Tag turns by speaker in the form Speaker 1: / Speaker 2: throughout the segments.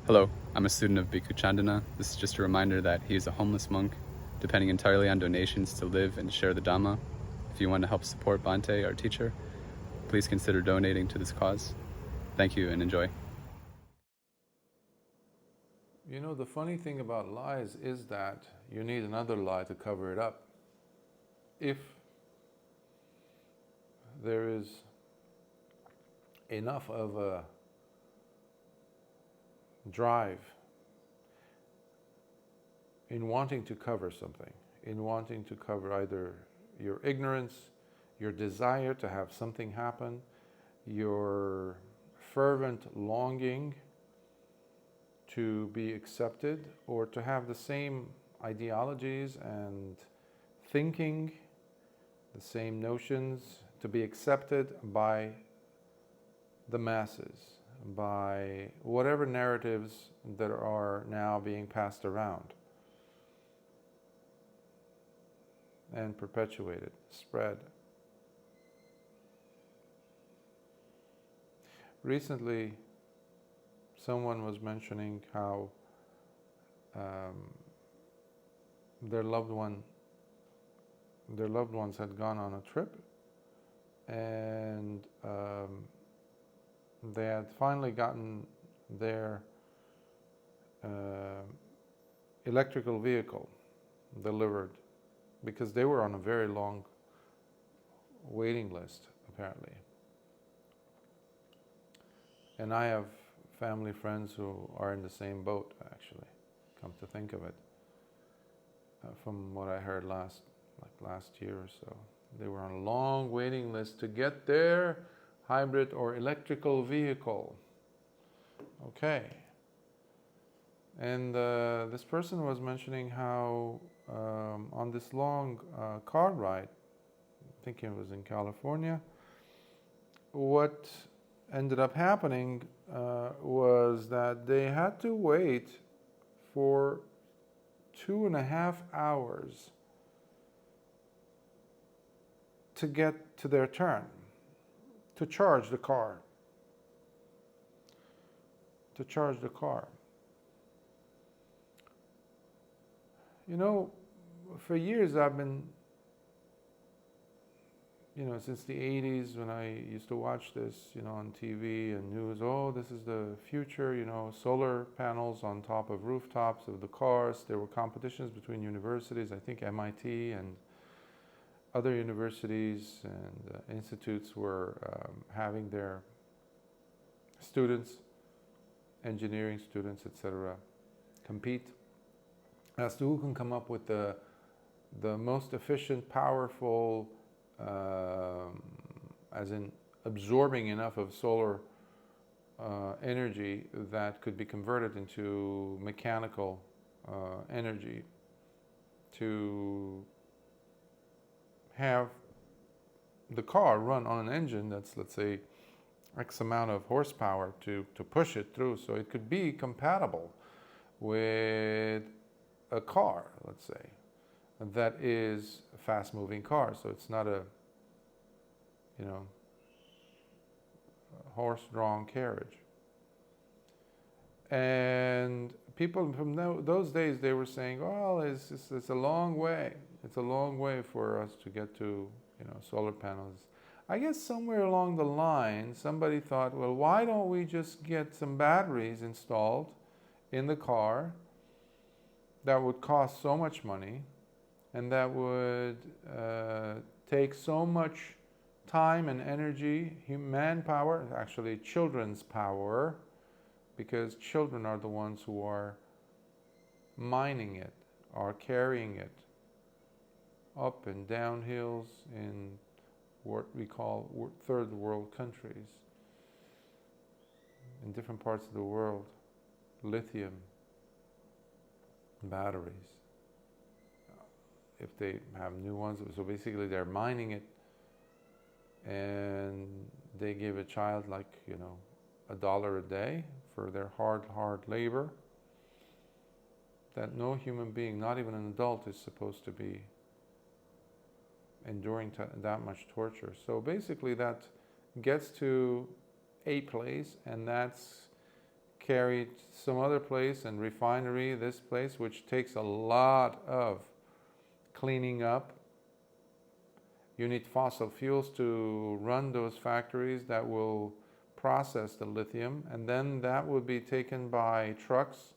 Speaker 1: Hello, I'm a student of Bhikkhu Candana. This is just a reminder that he is a homeless monk, depending entirely on donations to live and share the Dhamma. If you want to help support Bhante, our teacher, please consider donating to this cause. Thank you and enjoy.
Speaker 2: You know, the funny thing about lies is that you need another lie to cover it up. If there is enough of a drive in wanting to cover something, in wanting to cover either your ignorance, your desire to have something happen, your fervent longing to be accepted, or to have the same ideologies and thinking, the same notions, to be accepted by the masses, by whatever narratives that are now being passed around and perpetuated, spread. Recently, someone was mentioning how their loved ones had gone on a trip, and they had finally gotten their electrical vehicle delivered, because they were on a very long waiting list, apparently. And I have family friends who are in the same boat, actually, come to think of it. From what I heard last year or so, they were on a long waiting list to get their hybrid or electrical vehicle. Okay. And this person was mentioning how on this long car ride, I think it was in California, what ended up happening was that they had to wait for 2.5 hours to get to their turn, to charge the car. You know, for years I've been, since the 80s, when I used to watch this, on TV and news, this is the future, solar panels on top of rooftops of the cars. There were competitions between universities, I think MIT and other universities and institutes were having their students, engineering students, etc., compete as to who can come up with the most efficient, powerful, as in absorbing enough of solar energy that could be converted into mechanical energy to have the car run on an engine that's, let's say, X amount of horsepower to push it through, so it could be compatible with a car, let's say, that is a fast-moving car. So it's not a horse-drawn carriage. And people from those days, they were saying, well, it's a long way. It's a long way for us to get to solar panels. I guess somewhere along the line, somebody thought, well, why don't we just get some batteries installed in the car that would cost so much money and that would take so much time and energy, manpower, actually children's power, because children are the ones who are mining it, are carrying it up and down hills in what we call third world countries, in different parts of the world. Lithium batteries, if they have new ones. So basically they're mining it, and they give a child $1 a day for their hard labor that no human being, not even an adult, is supposed to be enduring that much torture. So basically that gets to a place, and that's carried some other place and refinery this place, which takes a lot of cleaning up. You need fossil fuels to run those factories that will process the lithium, and then that would be taken by trucks,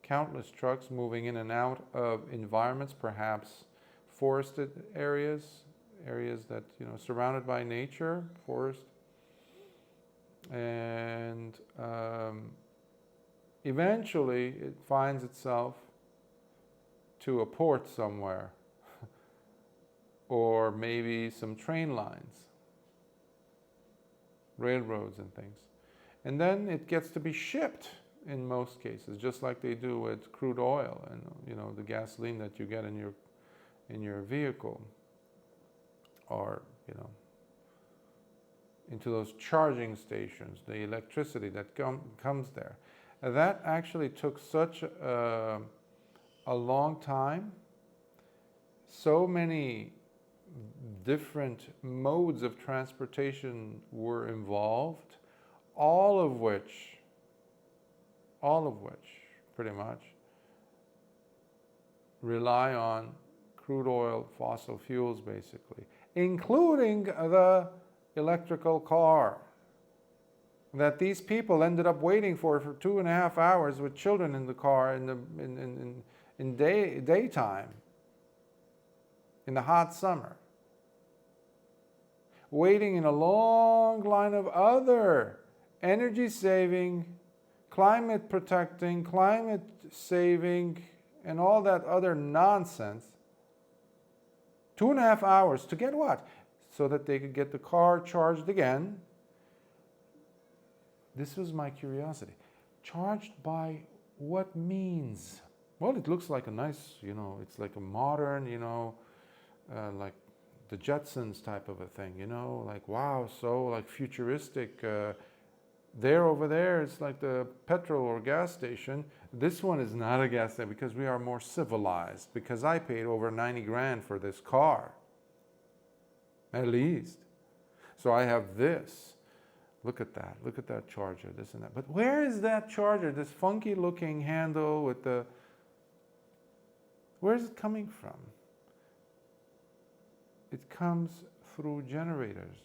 Speaker 2: countless trucks moving in and out of environments, perhaps forested areas that, surrounded by nature, forest. And eventually it finds itself to a port somewhere, or maybe some train lines, railroads and things. And then it gets to be shipped in most cases, just like they do with crude oil and the gasoline that you get in your vehicle, or into those charging stations, the electricity that comes there. And that actually took such a long time. So many different modes of transportation were involved, all of which pretty much rely on crude oil, fossil fuels basically, including the electrical car that these people ended up waiting for 2.5 hours with children in the car in daytime, in the hot summer, waiting in a long line of other energy saving, climate protecting, climate saving, and all that other nonsense. 2.5 hours to get what? So that they could get the car charged again. This was my curiosity. Charged by what means? Well, it looks like a nice, it's like a modern, like the Jetsons type of a thing, like wow, so like futuristic. Over there, it's like the petrol or gas station. This one is not a gas station because we are more civilized, because I paid over 90 grand for this car. At least. So I have this. Look at that charger, this and that. But where is that charger, this funky looking handle with where's it coming from? It comes through generators,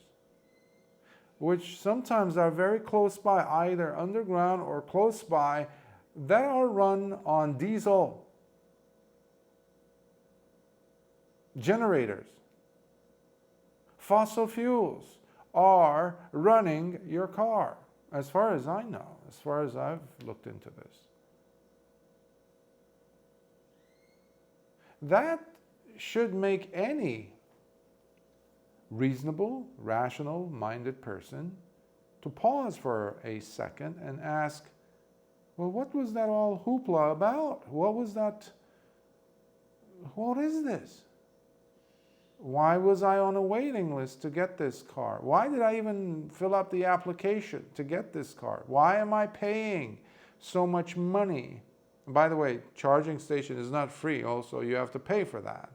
Speaker 2: which sometimes are very close by, either underground or close by, that are run on diesel generators. Fossil fuels are running your car, as far as I know, as far as I've looked into this. That should make any reasonable, rational-minded person to pause for a second and ask, well, what was that all hoopla about? What was that? What is this? Why was I on a waiting list to get this car? Why did I even fill out the application to get this car? Why am I paying so much money? And by the way, charging station is not free. Also, you have to pay for that.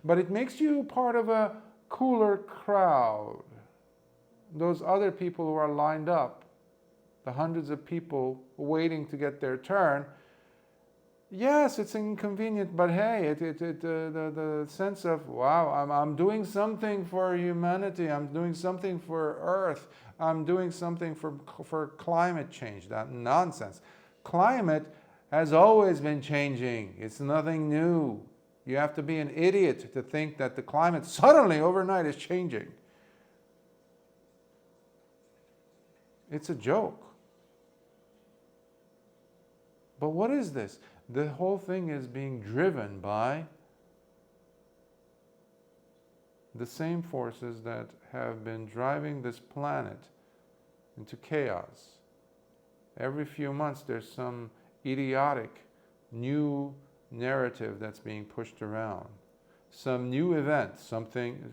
Speaker 2: But it makes you part of a cooler crowd. Those other people who are lined up, the hundreds of people waiting to get their turn. Yes, it's inconvenient, but hey, the sense of, wow, I'm doing something for humanity, I'm doing something for Earth, I'm doing something for climate change. That nonsense. Climate has always been changing. It's nothing new. You have to be an idiot to think that the climate suddenly overnight is changing. It's a joke. But what is this? The whole thing is being driven by the same forces that have been driving this planet into chaos. Every few months there's some idiotic new narrative that's being pushed around. Some new event, something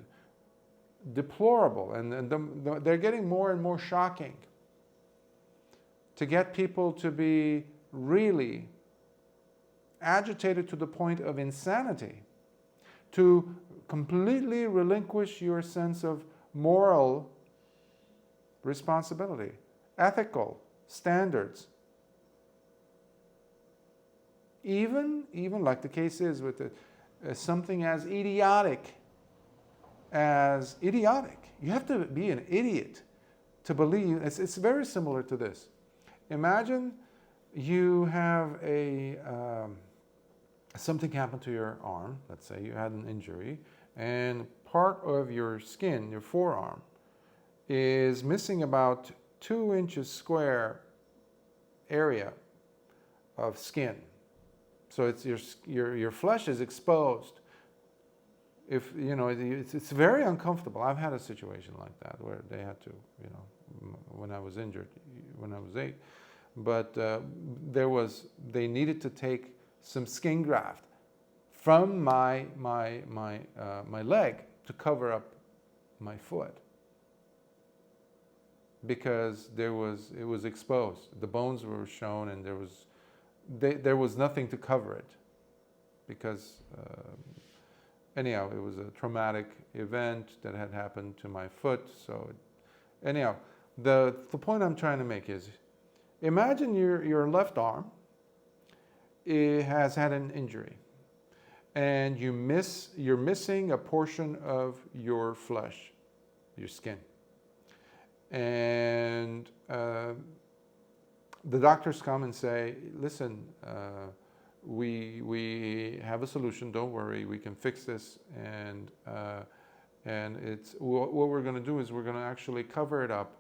Speaker 2: deplorable, and they're getting more and more shocking to get people to be really agitated to the point of insanity, to completely relinquish your sense of moral responsibility, ethical standards. Even like the case is with something as idiotic as idiotic. You have to be an idiot to believe. It's very similar to this. Imagine you have something happened to your arm. Let's say you had an injury, and part of your skin, your forearm, is missing about 2 inches square area of skin. So it's your flesh is exposed. If you know, it's very uncomfortable. I've had a situation like that where they had to, you know, when I was injured, when I was 8, but they needed to take some skin graft from my leg to cover up my foot because it was exposed. The bones were shown, and there was nothing to cover it because. Anyhow, it was a traumatic event that had happened to my foot. So, anyhow, the point I'm trying to make is, imagine your left arm has had an injury, and you're missing a portion of your flesh, your skin, and the doctors come and say, "Listen." We have a solution. Don't worry, we can fix this, and it's what we're going to do is we're going to actually cover it up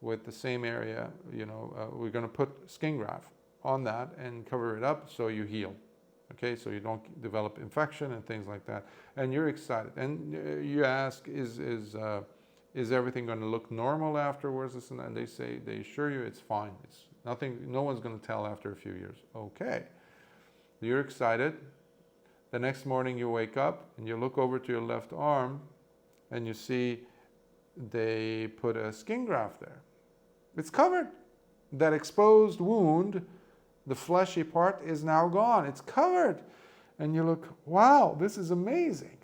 Speaker 2: with the same area. You know, we're going to put skin graft on that and cover it up so you heal. Okay, so you don't develop infection and things like that. And you're excited, and you ask, is everything going to look normal afterwards? And they assure you it's fine. It's nothing. No one's going to tell after a few years. Okay. You're excited. The next morning you wake up and you look over to your left arm and you see they put a skin graft there. It's covered. That exposed wound, the fleshy part, is now gone. It's covered. And you look, wow, this is amazing.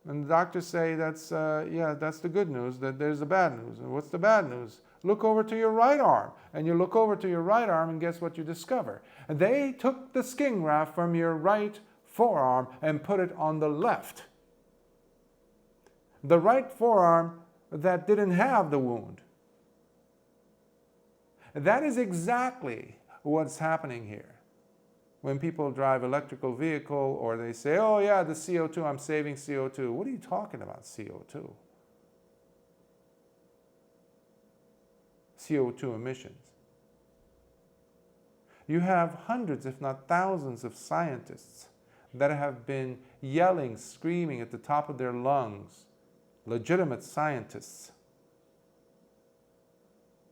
Speaker 2: And the doctors say that's the good news, that there's the bad news. And what's the bad news? Look over to your right arm. And you look over to your right arm, and guess what you discover? They took the skin graft from your right forearm and put it on the left. The right forearm that didn't have the wound. That is exactly what's happening here. When people drive electrical vehicle, or they say, oh yeah, the CO2, I'm saving CO2. What are you talking about, CO2? CO2 emissions. You have hundreds, if not thousands, of scientists that have been yelling, screaming at the top of their lungs, legitimate scientists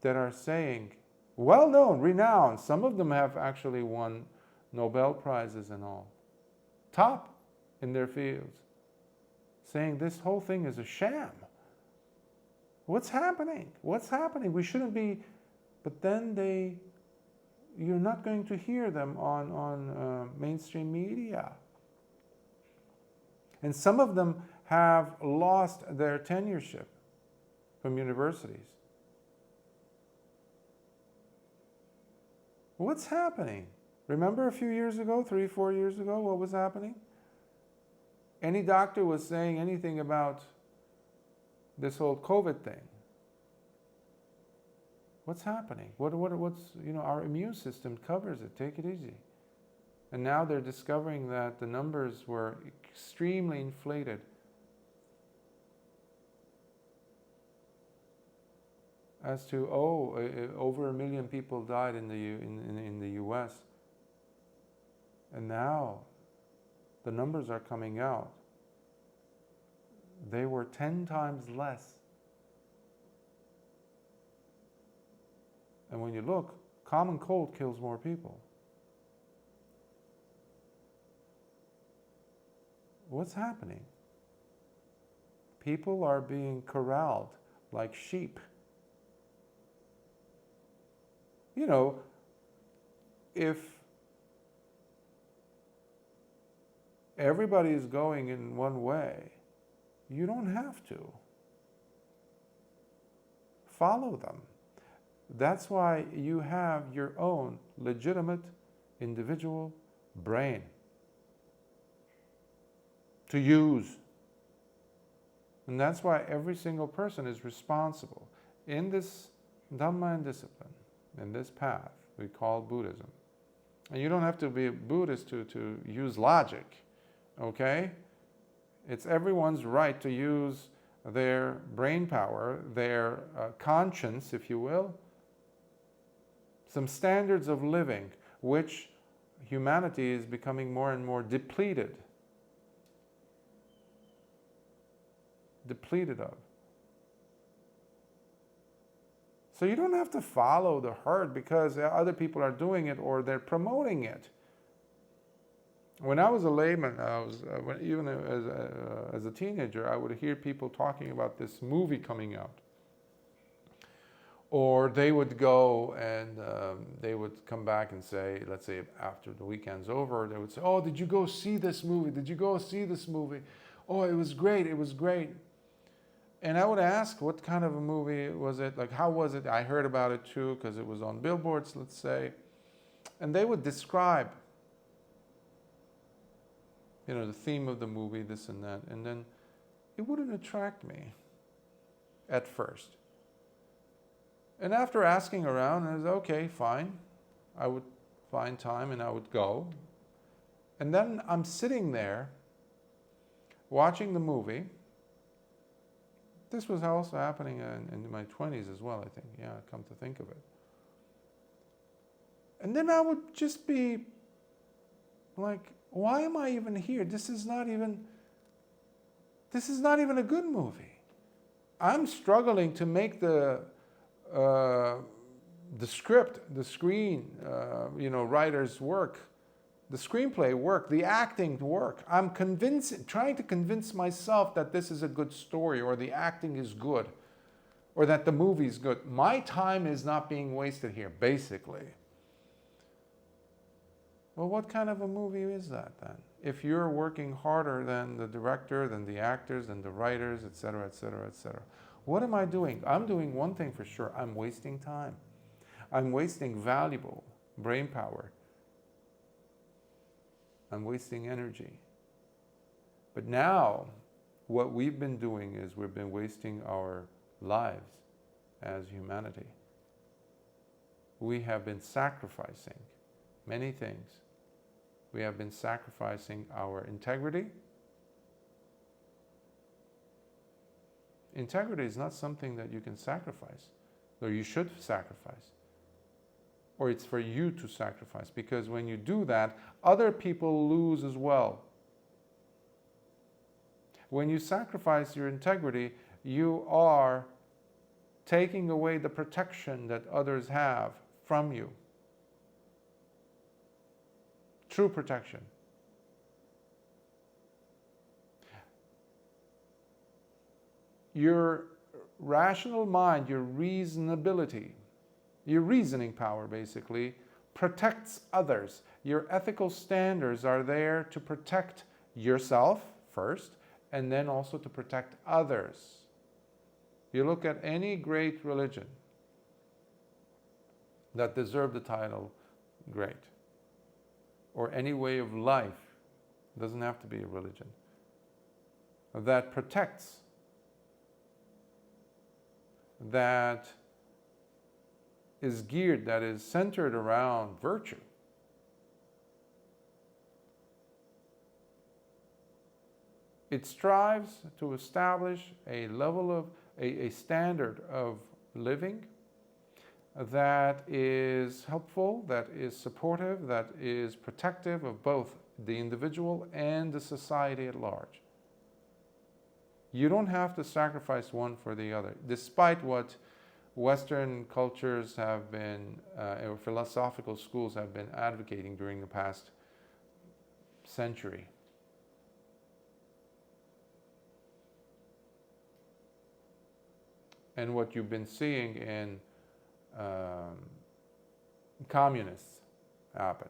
Speaker 2: that are saying, well-known, renowned, some of them have actually won Nobel Prizes and all, top in their fields, saying this whole thing is a sham. What's happening? What's happening? We shouldn't be, but then you're not going to hear them on mainstream media. And some of them have lost their tenureship from universities. What's happening? Remember a few years ago, 3-4 years ago, what was happening? Any doctor was saying anything about this whole COVID thing. What's happening? What's, our immune system covers it. Take it easy. And now they're discovering that the numbers were extremely inflated. As to, over 1 million people died in the US. And now the numbers are coming out. They were 10 times less. And when you look, common cold kills more people. What's happening? People are being corralled like sheep. If everybody is going in one way, you don't have to. follow them. That's why you have your own legitimate individual brain to use. And that's why every single person is responsible in this Dhamma and discipline, in this path we call Buddhism. And you don't have to be a Buddhist to use logic, okay? It's everyone's right to use their brain power, their conscience, if you will, some standards of living, which humanity is becoming more and more depleted of. So you don't have to follow the herd because other people are doing it or they're promoting it. When I was a layman, even as a teenager, I would hear people talking about this movie coming out. Or they would go and they would come back and say, let's say after the weekend's over, they would say, oh, did you go see this movie? Did you go see this movie? Oh, it was great, it was great. And I would ask, what kind of a movie was it? Like, how was it? I heard about it too, because it was on billboards, let's say. And they would describe, the theme of the movie, this and that. And then it wouldn't attract me at first. And after asking around, I was okay, fine. I would find time and I would go. And then I'm sitting there watching the movie. This was also happening in my 20s as well, I think. Yeah, come to think of it. And then I would just be like, why am I even here? This is not even a good movie. I'm struggling to make the script, the screen, writers work, the screenplay work, the acting work. I'm trying to convince myself that this is a good story, or the acting is good, or that the movie is good. My time is not being wasted here, basically. Well, what kind of a movie is that then? If you're working harder than the director, than the actors, than the writers, etc., etc., etc. What am I doing? I'm doing one thing for sure. I'm wasting time. I'm wasting valuable brain power. I'm wasting energy. But now, what we've been doing is we've been wasting our lives as humanity. We have been sacrificing many things. We have been sacrificing our integrity. Integrity is not something that you can sacrifice, or you should sacrifice. Or it's for you to sacrifice, because when you do that, other people lose as well. When you sacrifice your integrity, you are taking away the protection that others have from you. True protection. Your rational mind, your reasonability, your reasoning power basically, protects others. Your ethical standards are there to protect yourself first, and then also to protect others. You look at any great religion that deserved the title great, or any way of life, it doesn't have to be a religion, that protects, that is geared, that is centered around virtue. It strives to establish a level of, a standard of living that is helpful, that is supportive, that is protective of both the individual and the society at large. You don't have to sacrifice one for the other, despite what Western cultures have been, or philosophical schools have been advocating during the past century. And what you've been seeing in communists happen,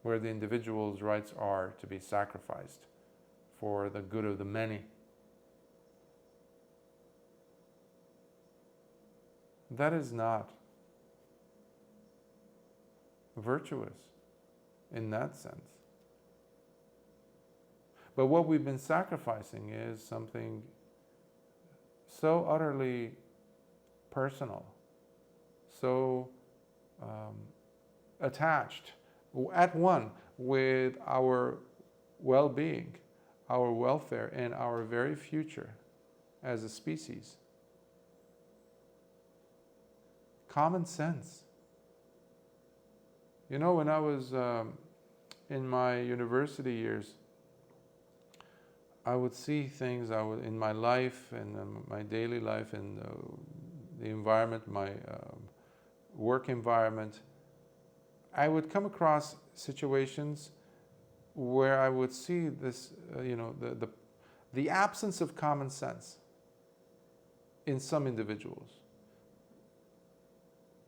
Speaker 2: where the individual's rights are to be sacrificed for the good of the many. that is not virtuous in that sense. But what we've been sacrificing is something so utterly personal, so attached, at one with our well-being, our welfare, and our very future as a species. Common sense. You know, when I was in my university years, I would see things in my life and my daily life and the environment, my work environment. I would come across situations where I would see this, the absence of common sense in some individuals.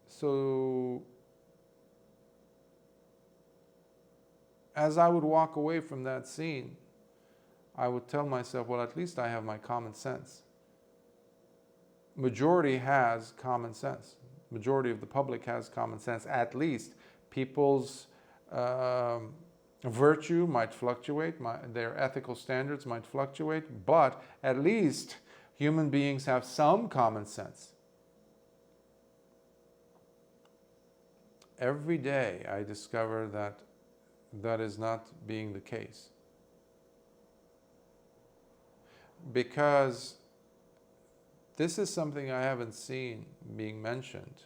Speaker 2: So, as I would walk away from that scene, I would tell myself, well, at least I have my common sense. Majority has common sense. Majority of the public has common sense. At least people's virtue might fluctuate, their ethical standards might fluctuate, but at least human beings have some common sense. Every day I discover that that is not being the case. Because this is something I haven't seen being mentioned.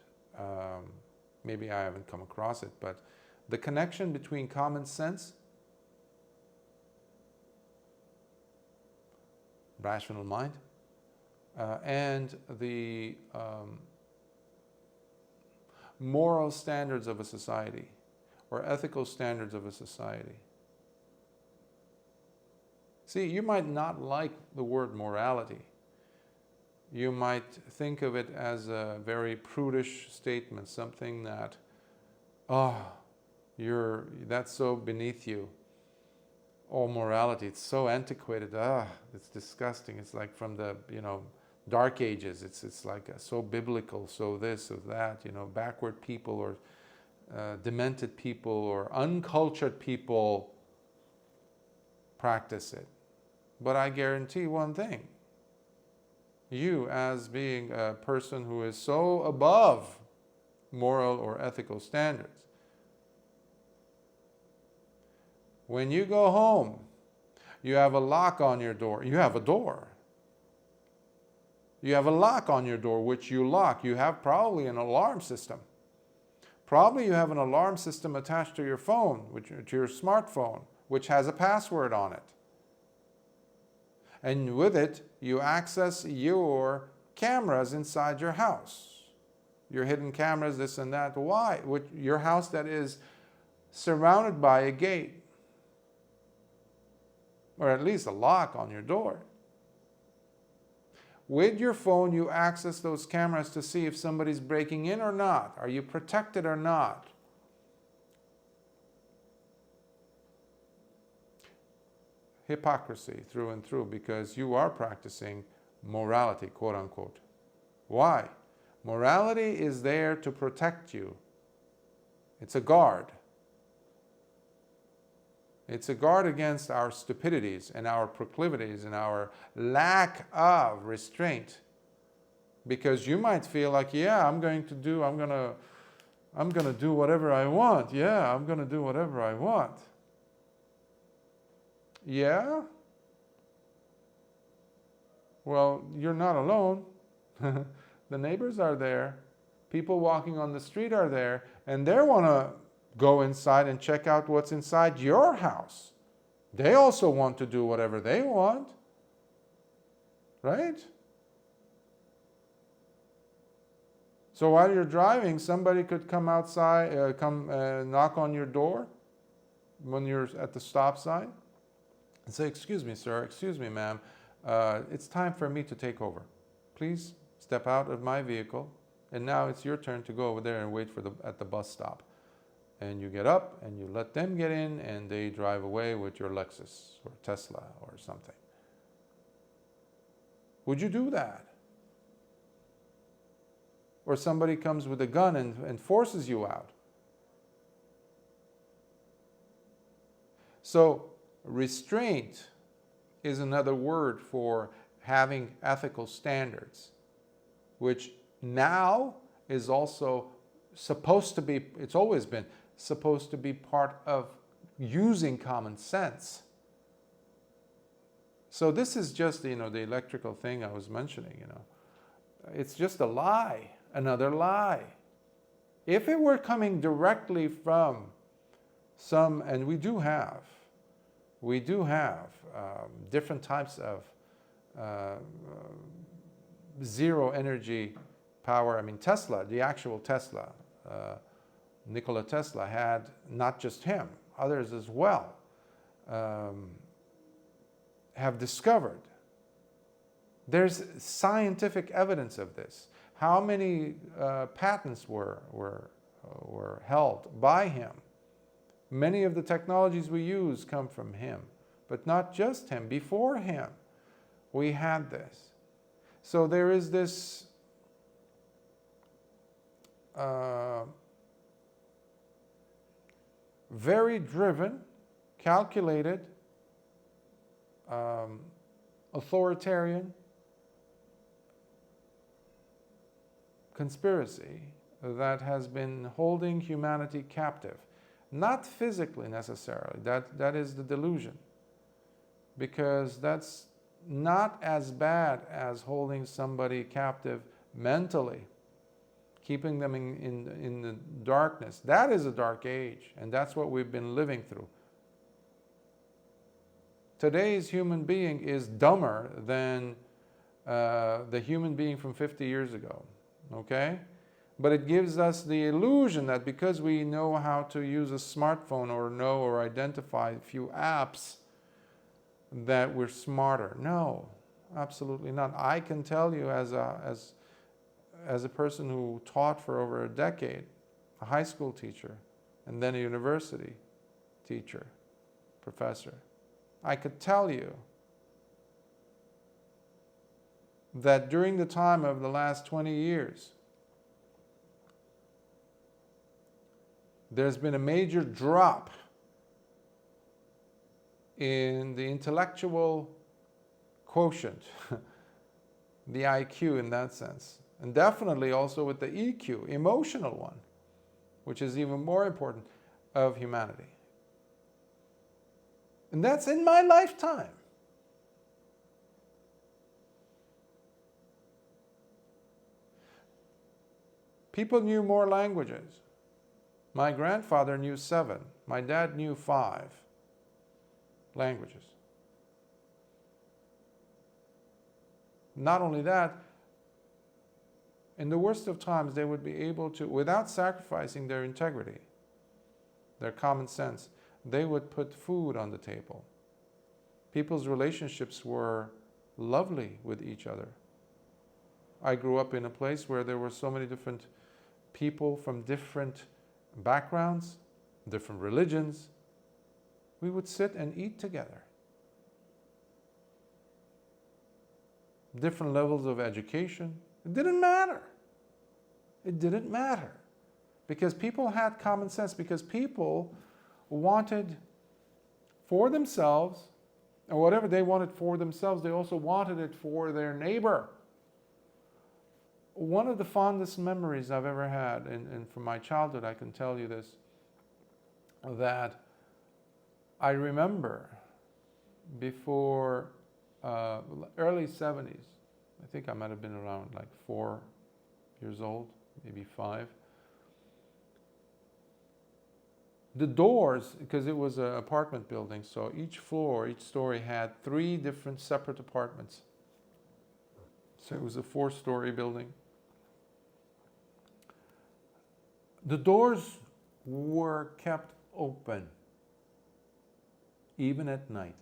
Speaker 2: Maybe I haven't come across it, but the connection between common sense, rational mind, and the moral standards of a society or ethical standards of a society. See, you might not like the word morality. You might think of it as a very prudish statement, something that, that's so beneath you. Oh, morality, it's so antiquated. It's disgusting. It's like from the, Dark Ages. It's like so biblical, so this or that, backward people or demented people or uncultured people practice it. But I guarantee one thing. You, as being a person who is so above moral or ethical standards, when you go home, you have a lock on your door. You have a door. You have a lock on your door, which you lock. You have probably an alarm system. Probably you have an alarm system attached to your phone, to your smartphone, which has a password on it. And with it, you access your cameras inside your house. Your hidden cameras, this and that. Why? Your house that is surrounded by a gate. Or at least a lock on your door. With your phone, you access those cameras to see if somebody's breaking in or not. Are you protected or not? Hypocrisy through and through, because you are practicing morality, quote unquote. Why? Morality is there to protect you. It's a guard. It's a guard against our stupidities and our proclivities and our lack of restraint. Because you might feel like, I'm gonna do whatever I want. I'm gonna do whatever I want. Yeah? Well, you're not alone. The neighbors are there. People walking on the street are there, and they want to go inside and check out what's inside your house. They also want to do whatever they want. Right? So while you're driving, somebody could come outside, knock on your door when you're at the stop sign and say, "Excuse me, sir, excuse me, ma'am, it's time for me to take over. Please step out of my vehicle, and now it's your turn to go over there and wait at the bus stop." And you get up and you let them get in, and they drive away with your Lexus or Tesla or something. Would you do that? or somebody comes with a gun and forces you out. So restraint is another word for having ethical standards, which now is also supposed to be, it's always been supposed to be part of using common sense. So this is just, the electrical thing I was mentioning, It's just a lie, another lie. If it were coming directly from some, and we do have different types of zero energy power. I mean, Tesla, the actual Tesla, Nikola Tesla had, not just him, others as well, have discovered. There's scientific evidence of this. How many patents were held by him? Many of the technologies we use come from him, but not just him. Before him, we had this. So there is this very driven, calculated, authoritarian conspiracy that has been holding humanity captive. Not physically necessarily, that is the delusion, because that's not as bad as holding somebody captive mentally, keeping them in the darkness. That is a dark age, and that's what we've been living through. Today's human being is dumber than the human being from 50 years ago, okay? But it gives us the illusion that because we know how to use a smartphone or identify a few apps, that we're smarter. No, absolutely not. I can tell you as a person who taught for over a decade, a high school teacher, and then a university teacher, professor, I could tell you that during the time of the last 20 years, there's been a major drop in the intellectual quotient, the IQ in that sense, and definitely also with the EQ, emotional one, which is even more important, of humanity. And that's in my lifetime. People knew more languages. My grandfather knew 7. My dad knew 5 languages. Not only that, in the worst of times, they would be able to, without sacrificing their integrity, their common sense, they would put food on the table. People's relationships were lovely with each other. I grew up in a place where there were so many different people from different backgrounds, different religions. We would sit and eat together. Different levels of education. It didn't matter. It didn't matter. Because people had common sense, because people wanted for themselves, and whatever they wanted for themselves, they also wanted it for their neighbor. One of the fondest memories I've ever had, and from my childhood I can tell you this, that I remember before early 70s, I think I might have been around like 4 years old, maybe 5. The doors, because it was an apartment building, so each floor, each story had 3 different separate apartments. So it was a 4-story building. The doors were kept open, even at night.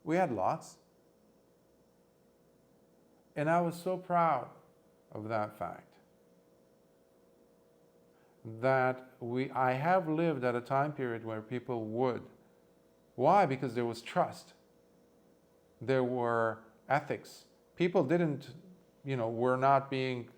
Speaker 2: We had lots. And I was so proud of that fact. That I have lived at a time period where people would. Why? Because there was trust. There were ethics. People didn't, were not being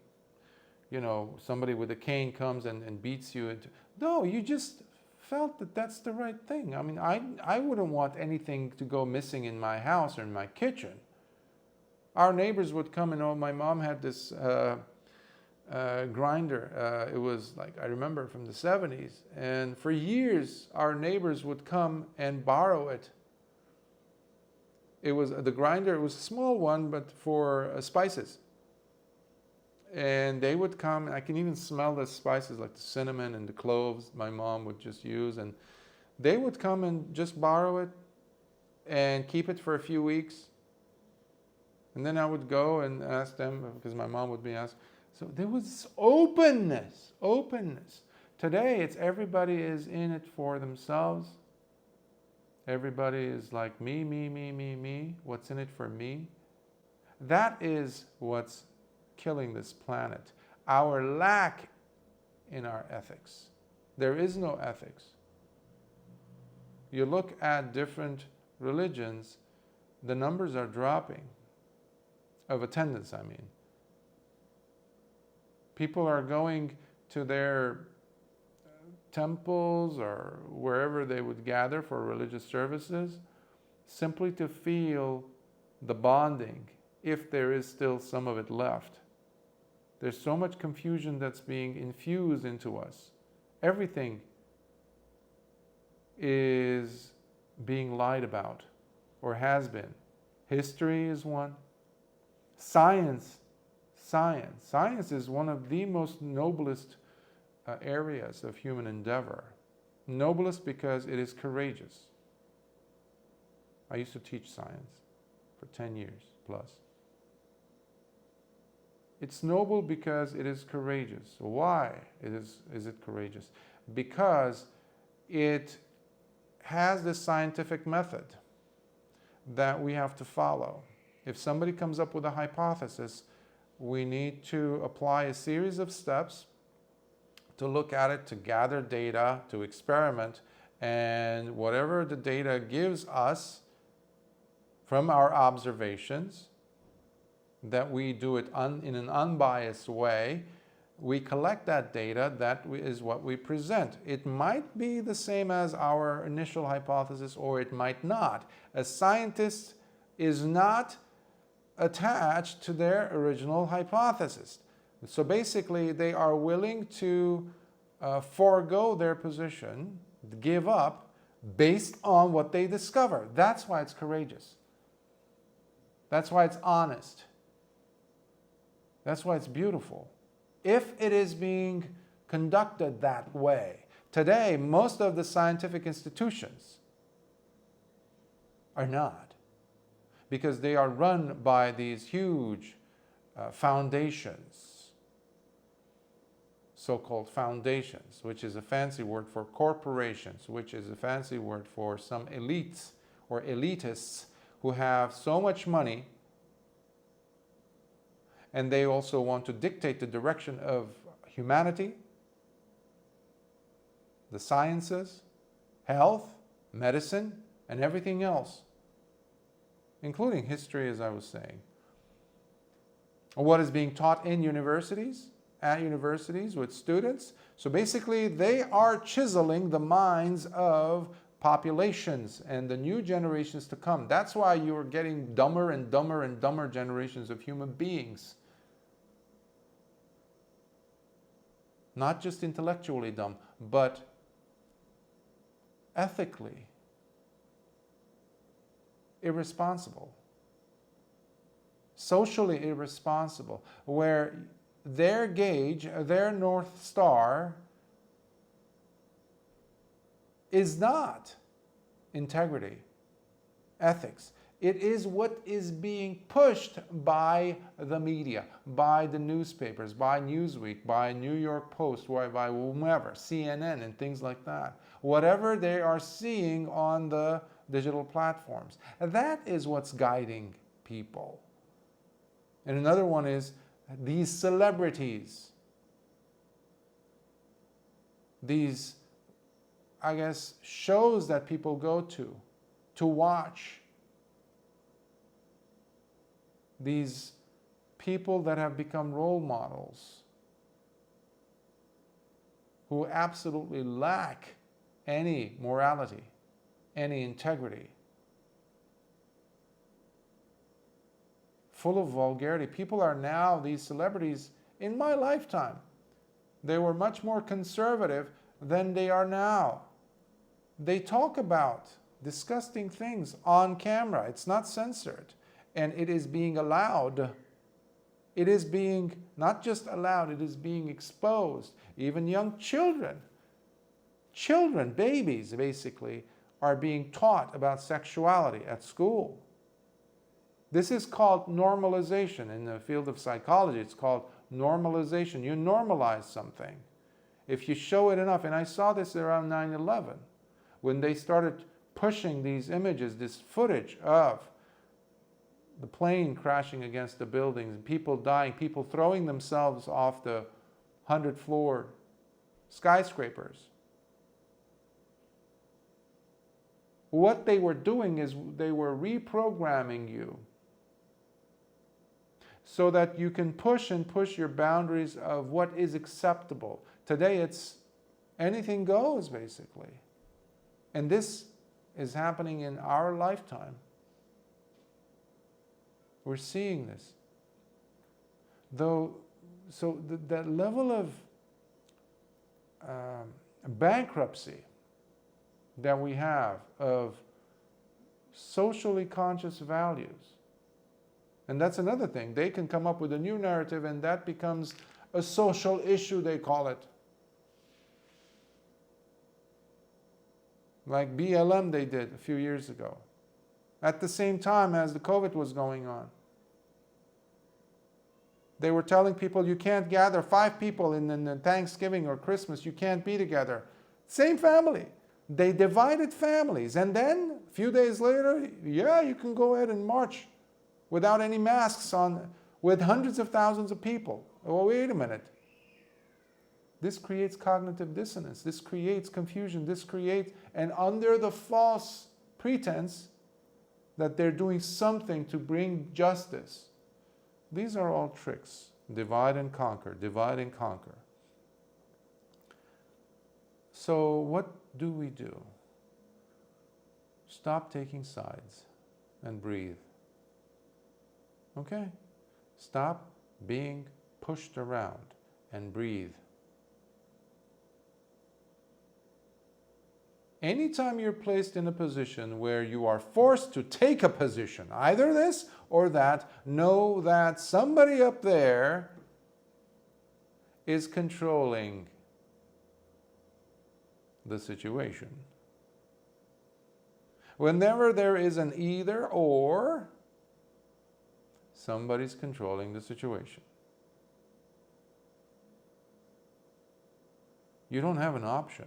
Speaker 2: somebody with a cane comes and beats you. No, you just felt that that's the right thing. I mean, I wouldn't want anything to go missing in my house or in my kitchen. Our neighbors would come and, my mom had this grinder. It was like, I remember from the 70s. And for years, our neighbors would come and borrow it. It was the grinder, it was a small one, but for spices. And they would come, and I can even smell the spices like the cinnamon and the cloves my mom would just use. And they would come and just borrow it and keep it for a few weeks. And then I would go and ask them, because my mom would be asked. So there was openness. Today, it's everybody is in it for themselves. Everybody is like me. What's in it for me? That is what's killing this planet. Our lack in our ethics. There is no ethics. You look at different religions, the numbers are dropping. Of attendance, I mean. People are going to their temples or wherever they would gather for religious services simply to feel the bonding, if there is still some of it left. There's so much confusion that's being infused into us. Everything is being lied about or has been. History is one. Science is one of the most noblest areas of human endeavor. Noblest because it is courageous. I used to teach science for 10 years plus. It's noble because it is courageous. Why is it courageous? Because it has this scientific method that we have to follow. If somebody comes up with a hypothesis, we need to apply a series of steps to look at it, to gather data, to experiment, and whatever the data gives us from our observations, that we do it in an unbiased way, we collect that data, that is what we present. It might be the same as our initial hypothesis, or it might not. A scientist is not attached to their original hypothesis. So basically, they are willing to forego their position, give up, based on what they discover. That's why it's courageous. That's why it's honest. That's why it's beautiful. If it is being conducted that way. Today, most of the scientific institutions are not, because they are run by these huge foundations, so-called foundations, which is a fancy word for corporations, which is a fancy word for some elites or elitists who have so much money, and they also want to dictate the direction of humanity, the sciences, health, medicine, and everything else, including history, as I was saying. What is being taught in universities, at universities with students. So basically, they are chiseling the minds of populations and the new generations to come. That's why you're getting dumber and dumber and dumber generations of human beings. Not just intellectually dumb, but ethically irresponsible, socially irresponsible, where their gauge, their North Star, is not integrity, ethics. It is what is being pushed by the media, by the newspapers, by Newsweek, by New York Post, by whomever, CNN and things like that. Whatever they are seeing on the digital platforms. That is what's guiding people. And another one is these celebrities. These, I guess, shows that people go to watch. These people that have become role models who absolutely lack any morality, any integrity, full of vulgarity. People are now, these celebrities, in my lifetime, they were much more conservative than they are now. They talk about disgusting things on camera. It's not censored. And it is being allowed. It is being not just allowed, it is being exposed. Even young children, babies basically, are being taught about sexuality at school. This is called normalization. In the field of psychology, it's called normalization. You normalize something. If you show it enough, and I saw this around 9/11, when they started pushing these images, this footage of the plane crashing against the buildings, people dying, people throwing themselves off the 100-floor skyscrapers. What they were doing is they were reprogramming you so that you can push your boundaries of what is acceptable. Today it's anything goes, basically. And this is happening in our lifetime. We're seeing this. So that level of bankruptcy that we have of socially conscious values. And that's another thing. They can come up with a new narrative and that becomes a social issue, they call it. Like BLM they did a few years ago. At the same time as the COVID was going on. They were telling people you can't gather 5 people in Thanksgiving or Christmas. You can't be together. Same family. They divided families. And then a few days later, yeah, you can go ahead and march without any masks on, with hundreds of thousands of people. Oh, wait a minute. This creates cognitive dissonance. This creates confusion. This creates, and under the false pretense that they're doing something to bring justice. These are all tricks. Divide and conquer, divide and conquer. So what do we do? Stop taking sides and breathe. Okay? Stop being pushed around and breathe. Anytime you're placed in a position where you are forced to take a position, either this or that, know that somebody up there is controlling the situation. Whenever there is an either or, somebody's controlling the situation. You don't have an option.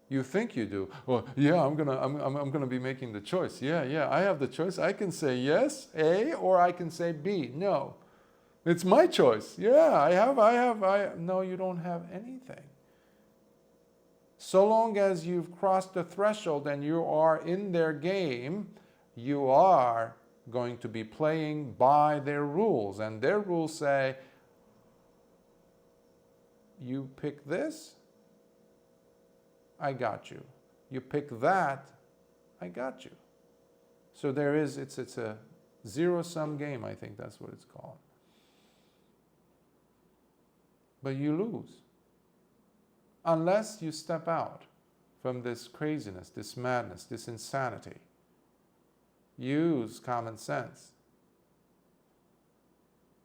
Speaker 2: You think you do. Well, yeah, I'm gonna be making the choice. Yeah, I have the choice. I can say yes, A, or I can say B. No, it's my choice. Yeah, I have. No, you don't have anything. So long as you've crossed the threshold and you are in their game, you are going to be playing by their rules. And their rules say, you pick this, I got you. You pick that, I got you. So it's a zero-sum game, I think that's what it's called. But you lose. Unless you step out from this craziness, this madness, this insanity. Use common sense.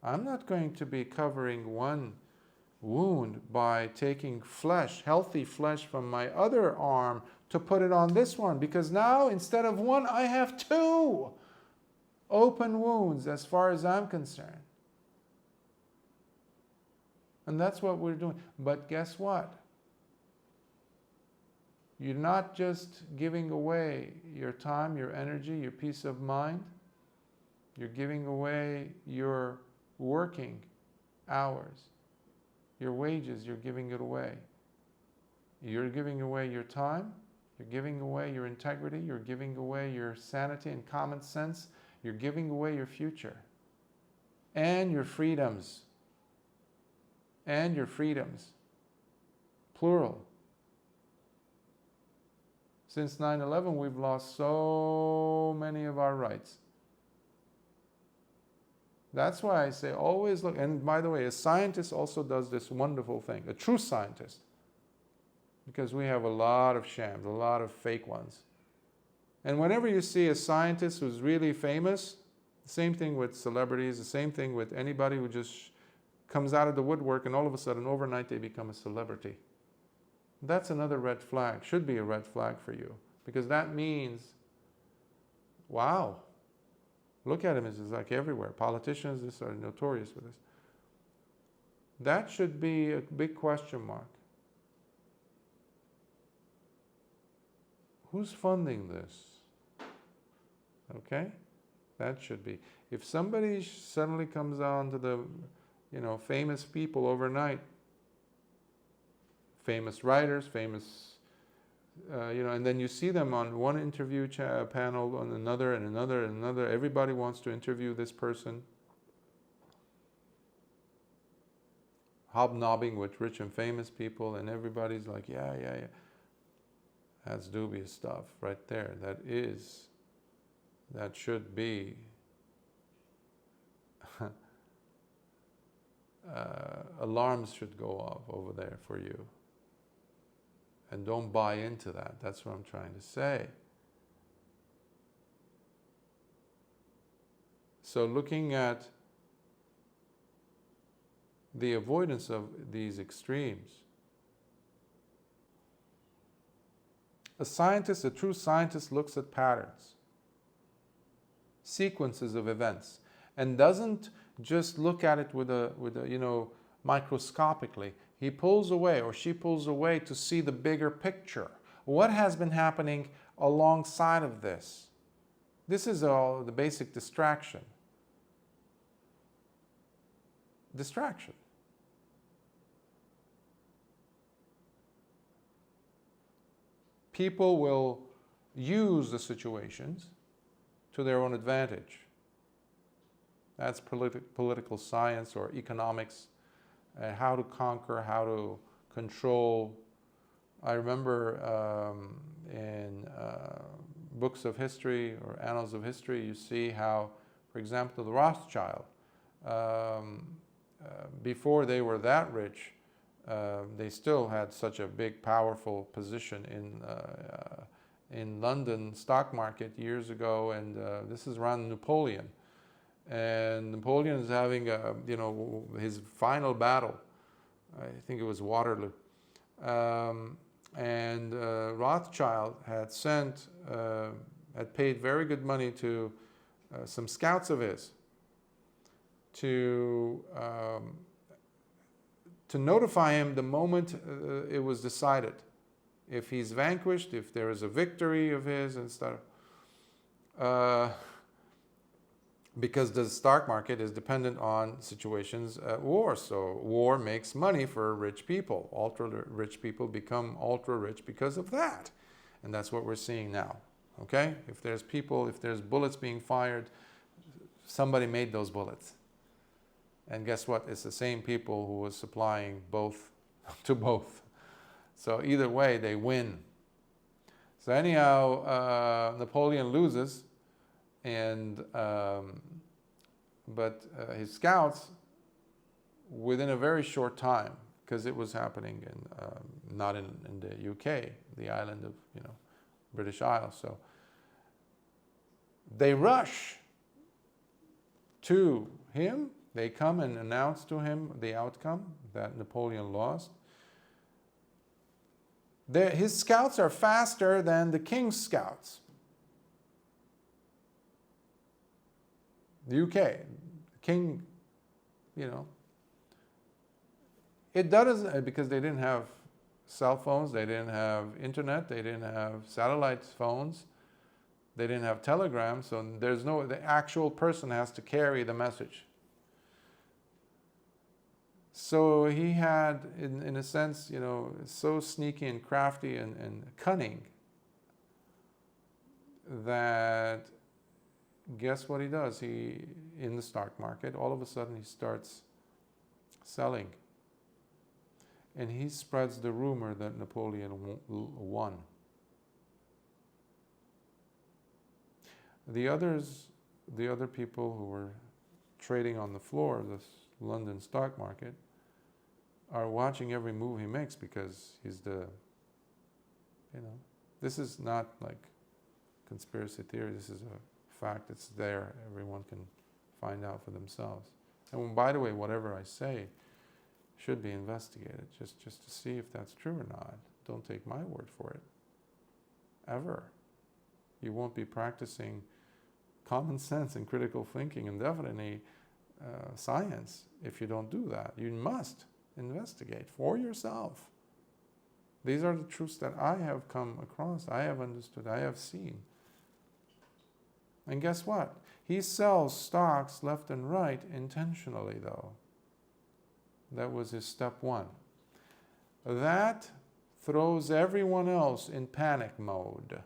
Speaker 2: I'm not going to be covering one wound by taking flesh, healthy flesh from my other arm to put it on this one, because now instead of one, I have 2 open wounds as far as I'm concerned. And that's what we're doing. But guess what? You're not just giving away your time, your energy, your peace of mind. You're giving away your working hours. Your wages, you're giving it away. You're giving away your time. You're giving away your integrity. You're giving away your sanity and common sense. You're giving away your future. And your freedoms. And your freedoms. plural. Since 9/11, we've lost so many of our rights. That's why I say always look, and by the way, a scientist also does this wonderful thing, a true scientist, because we have a lot of shams, a lot of fake ones. And whenever you see a scientist who's really famous, the same thing with celebrities, the same thing with anybody who just comes out of the woodwork and all of a sudden overnight they become a celebrity. That's another red flag, should be a red flag for you, because that means, wow, look at him, it's like everywhere. Politicians this are notorious for this. That should be a big question mark. Who's funding this? Okay? That should be. If somebody suddenly comes on to the, famous people overnight, famous writers, famous, and then you see them on one interview panel, on another, and another, and another. Everybody wants to interview this person. Hobnobbing with rich and famous people, and everybody's like, yeah. That's dubious stuff right there. That should be alarms should go off over there for you. And don't buy into that. That's what I'm trying to say. So looking at the avoidance of these extremes. A true scientist looks at patterns, sequences of events, and doesn't just look at it with a microscopically. He pulls away, or she pulls away, to see the bigger picture. What has been happening alongside of this? This is all the basic distraction. Distraction. People will use the situations to their own advantage. That's political science or economics, how to conquer, how to control. I remember in books of history or annals of history, you see how, for example, the Rothschild, before they were that rich, they still had such a big, powerful position in London stock market years ago, and this is around Napoleon. And Napoleon is having his final battle. I think it was Waterloo. And Rothschild had had paid very good money to some scouts of his to notify him the moment it was decided. If he's vanquished, if there is a victory of his and stuff. Because the stock market is dependent on situations at war. So war makes money for rich people. Ultra-rich people become ultra-rich because of that. And that's what we're seeing now. Okay? If there's bullets being fired, somebody made those bullets. And guess what? It's the same people who was supplying both to both. So either way, they win. So anyhow, Napoleon loses, and but his scouts, within a very short time, because it was happening not in the UK, the island of British Isles. So they rush to him. They come and announce to him the outcome, that Napoleon lost. His scouts are faster than the king's scouts. The UK, the king, it doesn't, because they didn't have cell phones, they didn't have internet, they didn't have satellite phones, they didn't have telegrams, so the actual person has to carry the message. So he had, in a sense, so sneaky and crafty and cunning that, guess what he does? In the stock market, all of a sudden he starts selling. and he spreads the rumor that Napoleon won. The other people who were trading on the floor of this London stock market are watching every move he makes, because he's this is not like conspiracy theory, this is a fact, it's there, everyone can find out for themselves. And by the way, whatever I say should be investigated, just to see if that's true or not. Don't take my word for it, ever. You won't be practicing common sense and critical thinking, and definitely science, if you don't do that. You must investigate for yourself. These are the truths that I have come across, I have understood, I have seen. And guess what? He sells stocks left and right intentionally, though. That was his step one. That throws everyone else in panic mode,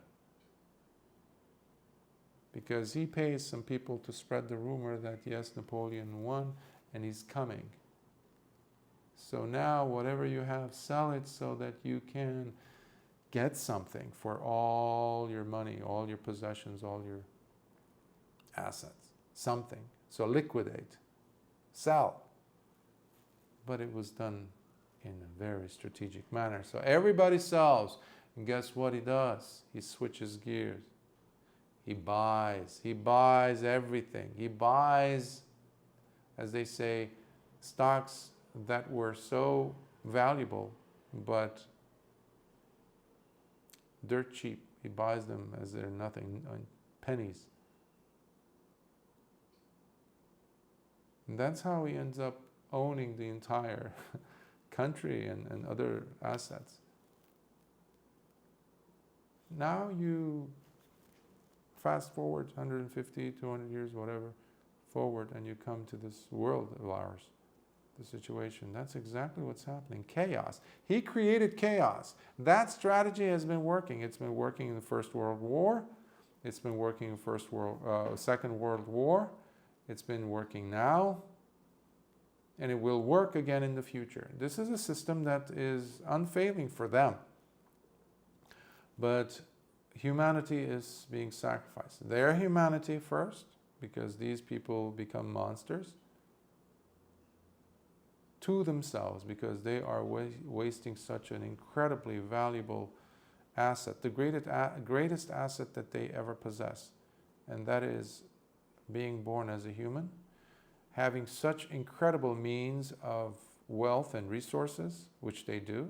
Speaker 2: because he pays some people to spread the rumor that yes, Napoleon won and he's coming. So now whatever you have, sell it so that you can get something for all your money, all your possessions, all your assets, something. So liquidate, sell. But it was done in a very strategic manner. So everybody sells, and guess what he does? He switches gears. He buys everything. He buys, as they say, stocks that were so valuable, but dirt cheap. He buys them as they're nothing, pennies. And that's how he ends up owning the entire country and other assets. Now you fast forward 150, 200 years, whatever, forward, and you come to this world of ours, the situation. That's exactly what's happening. Chaos. He created chaos. That strategy has been working. It's been working in the First World War. It's been working in Second World War. It's been working now. And it will work again in the future. This is a system that is unfailing for them. But humanity is being sacrificed. Their humanity first, because these people become monsters, to themselves, because they are wasting such an incredibly valuable asset, the greatest asset that they ever possess, and that is being born as a human, having such incredible means of wealth and resources, which they do.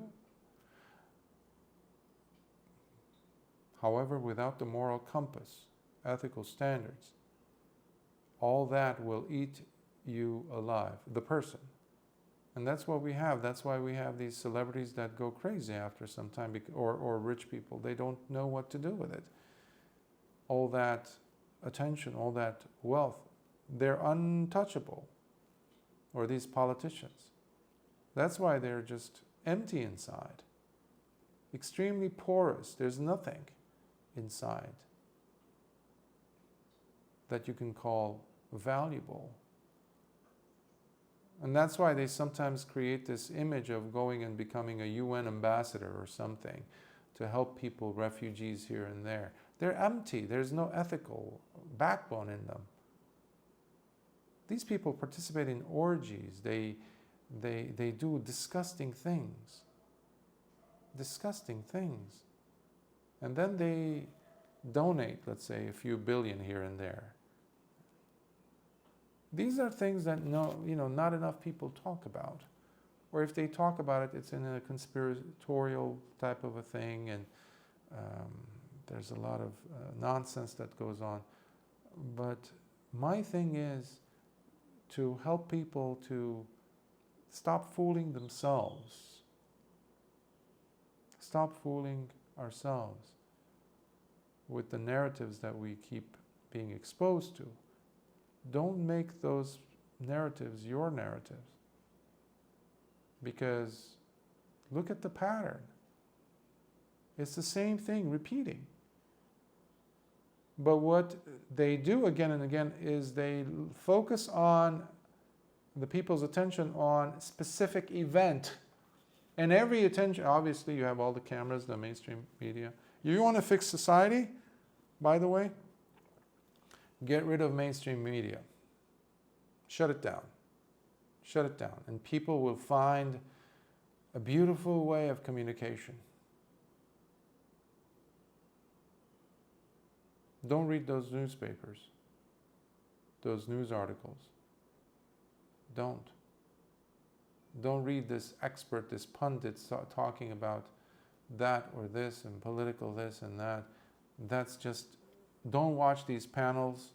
Speaker 2: However, without the moral compass, ethical standards, all that will eat you alive, the person. And that's what we have. That's why we have these celebrities that go crazy after some time, or rich people. They don't know what to do with it. All that attention, all that wealth, they're untouchable. Or these politicians. That's why they're just empty inside. Extremely porous. There's nothing inside that you can call valuable. And that's why they sometimes create this image of going and becoming a UN ambassador or something to help people, refugees here and there. They're empty. There's no ethical backbone in them. These people participate in orgies. They do disgusting things. Disgusting things. And then they donate, let's say, a few billion here and there. These are things that not enough people talk about. Or if they talk about it, it's in a conspiratorial type of a thing, and there's a lot of nonsense that goes on. But my thing is to help people to stop fooling themselves. Stop fooling ourselves with the narratives that we keep being exposed to. Don't make those narratives your narratives. Because look at the pattern. It's the same thing repeating. But what they do again and again is they focus on the people's attention on a specific event And every attention, obviously you have all the cameras, the mainstream media. You want to fix society, by the way? Get rid of mainstream media. Shut it down. Shut it down. And people will find a beautiful way of communication. Don't read those newspapers, those news articles. Don't. Don't read this expert, this pundit talking about that or this and political this and that. That's just, don't watch these panels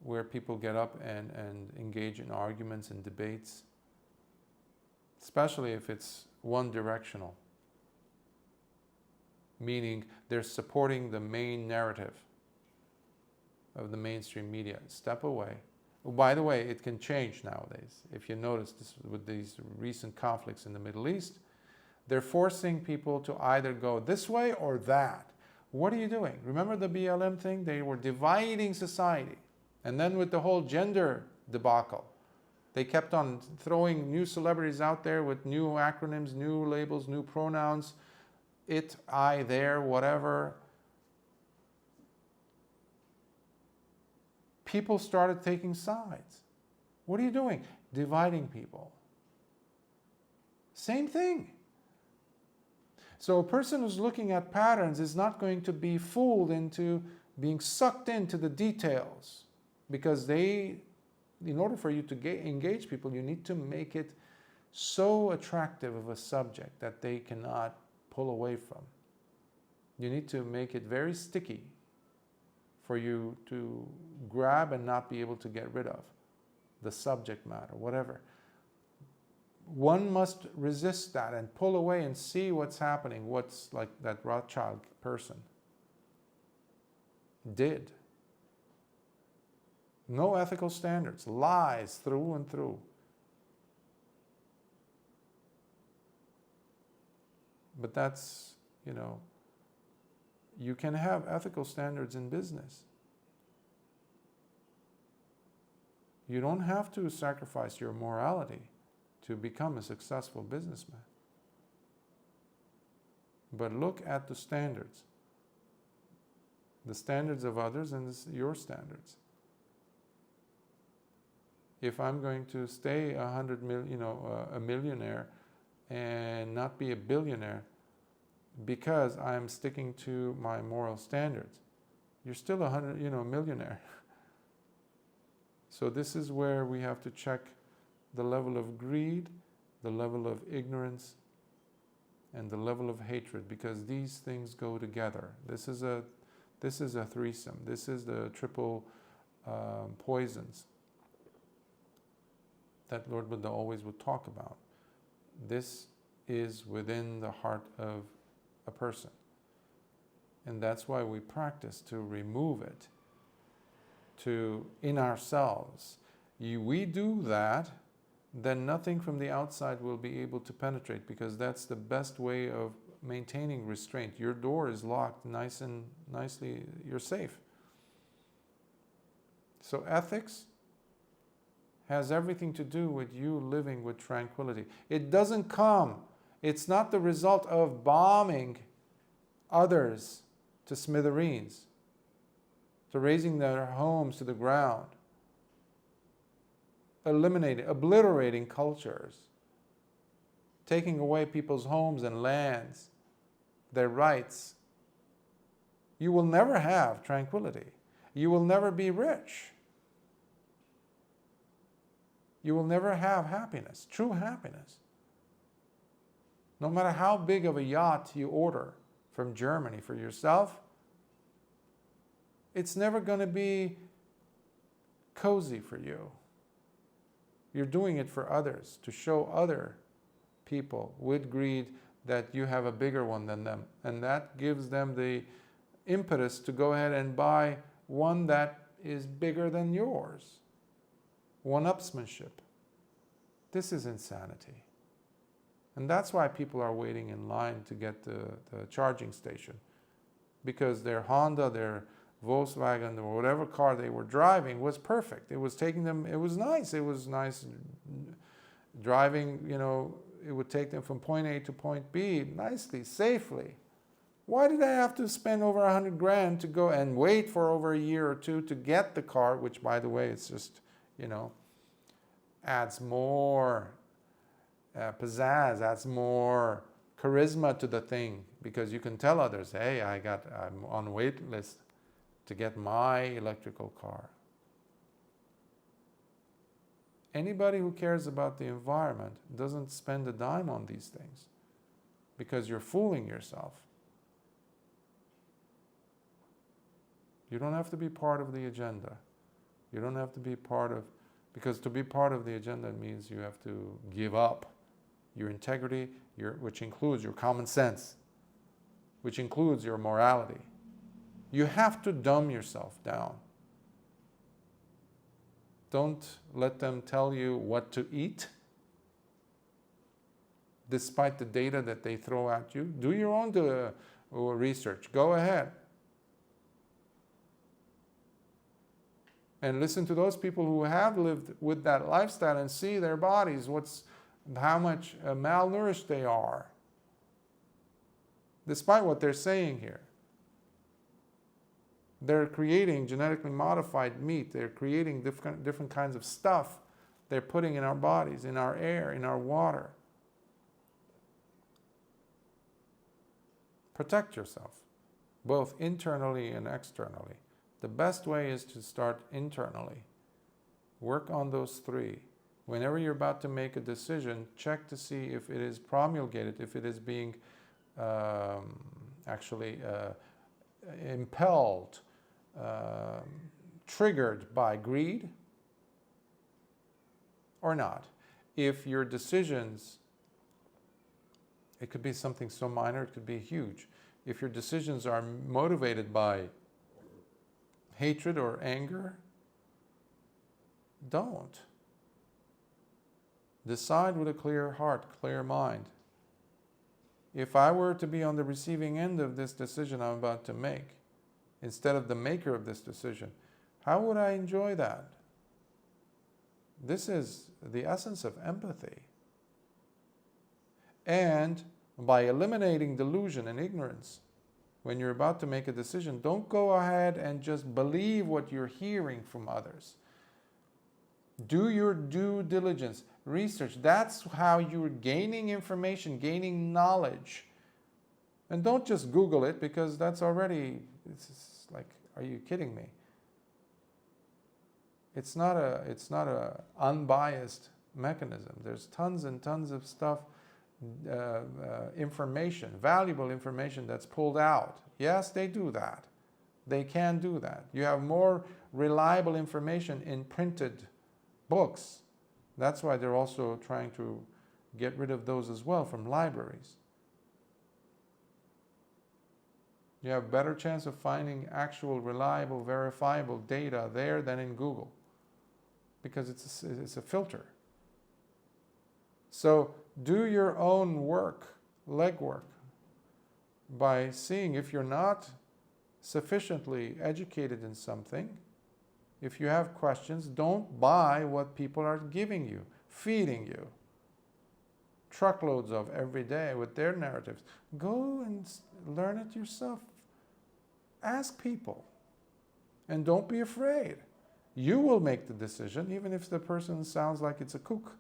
Speaker 2: where people get up and engage in arguments and debates, especially if it's one directional, meaning they're supporting the main narrative of the mainstream media. Step away. Oh, by the way, it can change nowadays. If you notice this with these recent conflicts in the Middle East, they're forcing people to either go this way or that. What are you doing? Remember the BLM thing? They were dividing society. And then with the whole gender debacle, they kept on throwing new celebrities out there with new acronyms, new labels, new pronouns, it, I, there, whatever. People started taking sides. What are you doing? Dividing people. Same thing. So a person who's looking at patterns is not going to be fooled into being sucked into the details, because they, in order for you to engage people, you need to make it so attractive of a subject that they cannot pull away from. You need to make it very sticky for you to grab and not be able to get rid of the subject matter, whatever. One must resist that and pull away and see what's happening, what's like that Rothschild person did. No ethical standards, lies through and through. But that's, you can have ethical standards in business. You don't have to sacrifice your morality to become a successful businessman. But look at the standards of others and your standards. If I'm going to stay a millionaire and not be a billionaire because I'm sticking to my moral standards, you're still a millionaire. So this is where we have to check the level of greed, the level of ignorance, and the level of hatred, because these things go together. This is a threesome. This is the triple poisons that Lord Buddha always would talk about. This is within the heart of a person. And that's why we practice to remove it in ourselves. We do that, then nothing from the outside will be able to penetrate, because that's the best way of maintaining restraint. Your door is locked nicely, you're safe. So ethics has everything to do with you living with tranquility. It's not the result of bombing others to smithereens, to razing their homes to the ground, obliterating cultures, taking away people's homes and lands, their rights. You will never have tranquility. You will never be rich. You will never have happiness, true happiness. No matter how big of a yacht you order from Germany for yourself, it's never going to be cozy for you. You're doing it for others, to show other people with greed that you have a bigger one than them. And that gives them the impetus to go ahead and buy one that is bigger than yours. One-upsmanship. This is insanity. And that's why people are waiting in line to get the charging station. Because their Honda, their Volkswagen, or whatever car they were driving was perfect. It was taking them, it was nice driving, it would take them from point A to point B nicely, safely. Why did I have to spend over 100 grand to go and wait for over a year or two to get the car, which, by the way, it's just, adds more pizzazz, adds more charisma to the thing, because you can tell others, hey, I'm on wait list to get my electrical car. Anybody who cares about the environment doesn't spend a dime on these things, because you're fooling yourself. You don't have to be part of the agenda. You don't have to be part of, because to be part of the agenda means you have to give up your integrity, which includes your common sense, which includes your morality. You have to dumb yourself down. Don't let them tell you what to eat, despite the data that they throw at you. Do your own research. Go ahead. And listen to those people who have lived with that lifestyle and see their bodies, how much malnourished they are, despite what they're saying here. They're creating genetically modified meat. They're creating different kinds of stuff they're putting in our bodies, in our air, in our water. Protect yourself, both internally and externally. The best way is to start internally. Work on those three. Whenever you're about to make a decision, check to see if it is promulgated, if it is being impelled, triggered by greed or not. If your decisions, it could be something so minor, it could be huge. If your decisions are motivated by hatred or anger, don't. Decide with a clear heart, clear mind. If I were to be on the receiving end of this decision I'm about to make, instead of the maker of this decision, how would I enjoy that? This is the essence of empathy. And by eliminating delusion and ignorance, when you're about to make a decision, don't go ahead and just believe what you're hearing from others. Do your due diligence, research. That's how you're gaining information, gaining knowledge. And don't just Google it, because that's already, it's like, are you kidding me? It's not a unbiased mechanism. There's tons and tons of stuff, information, valuable information that's pulled out. Yes, they do that. They can do that. You have more reliable information in printed books. That's why they're also trying to get rid of those as well from libraries. You have a better chance of finding actual, reliable, verifiable data there than in Google, because it's a filter. So do your own work, legwork, by seeing if you're not sufficiently educated in something. If you have questions, don't buy what people are giving you, feeding you. Truckloads of every day with their narratives. Go and learn it yourself. Ask people. And don't be afraid. You will make the decision, even if the person sounds like it's a kook.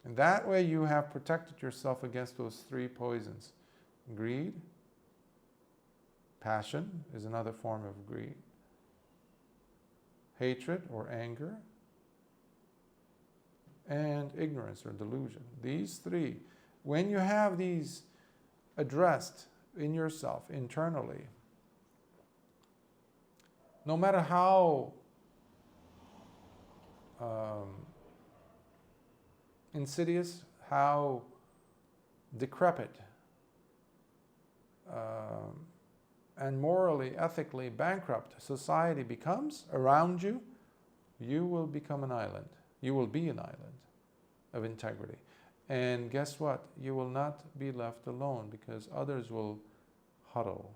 Speaker 2: And that way you have protected yourself against those three poisons. Greed, passion is another form of greed, hatred or anger, and ignorance or delusion. These three, when you have these addressed in yourself internally, no matter how insidious, how decrepit, and morally, ethically bankrupt society becomes around you, you will become an island. You will be an island of integrity. And guess what? You will not be left alone, because others will huddle.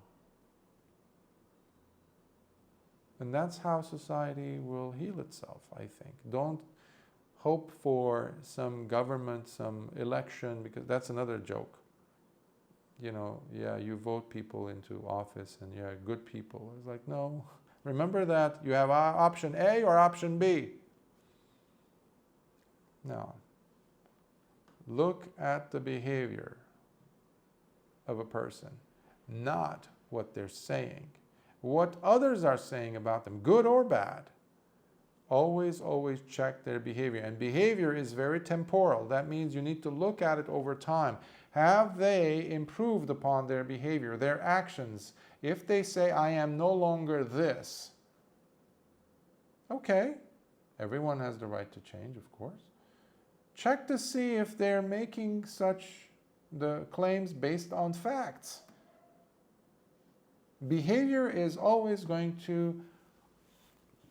Speaker 2: And that's how society will heal itself, I think. Don't hope for some government, some election, because that's another joke. You know, yeah, you vote people into office and yeah, good people. It's like, no. Remember that you have option A or option B. No. Look at the behavior of a person, not what they're saying. What others are saying about them, good or bad. Always, always check their behavior. And behavior is very temporal. That means you need to look at it over time. Have they improved upon their behavior, their actions? If they say, I am no longer this, okay, everyone has the right to change, of course. Check to see if they're making such the claims based on facts. Behavior is always going to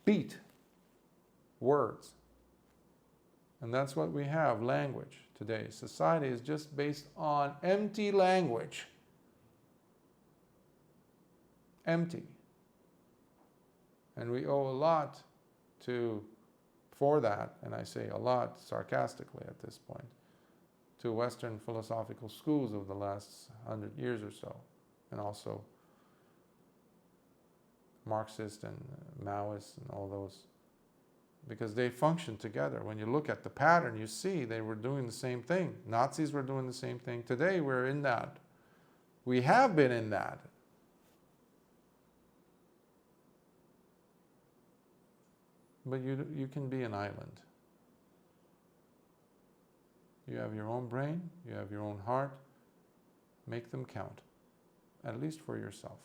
Speaker 2: beat words. And that's what we have, language today. Society is just based on empty language. Empty. And we owe a lot for that, and I say a lot sarcastically at this point, to Western philosophical schools of the last 100 years or so, and also Marxist and Maoist and all those, because they function together. When you look at the pattern, you see they were doing the same thing. Nazis were doing the same thing. Today we're in that. We have been in that. But you can be an island. You have your own brain, you have your own heart. Make them count, at least for yourself.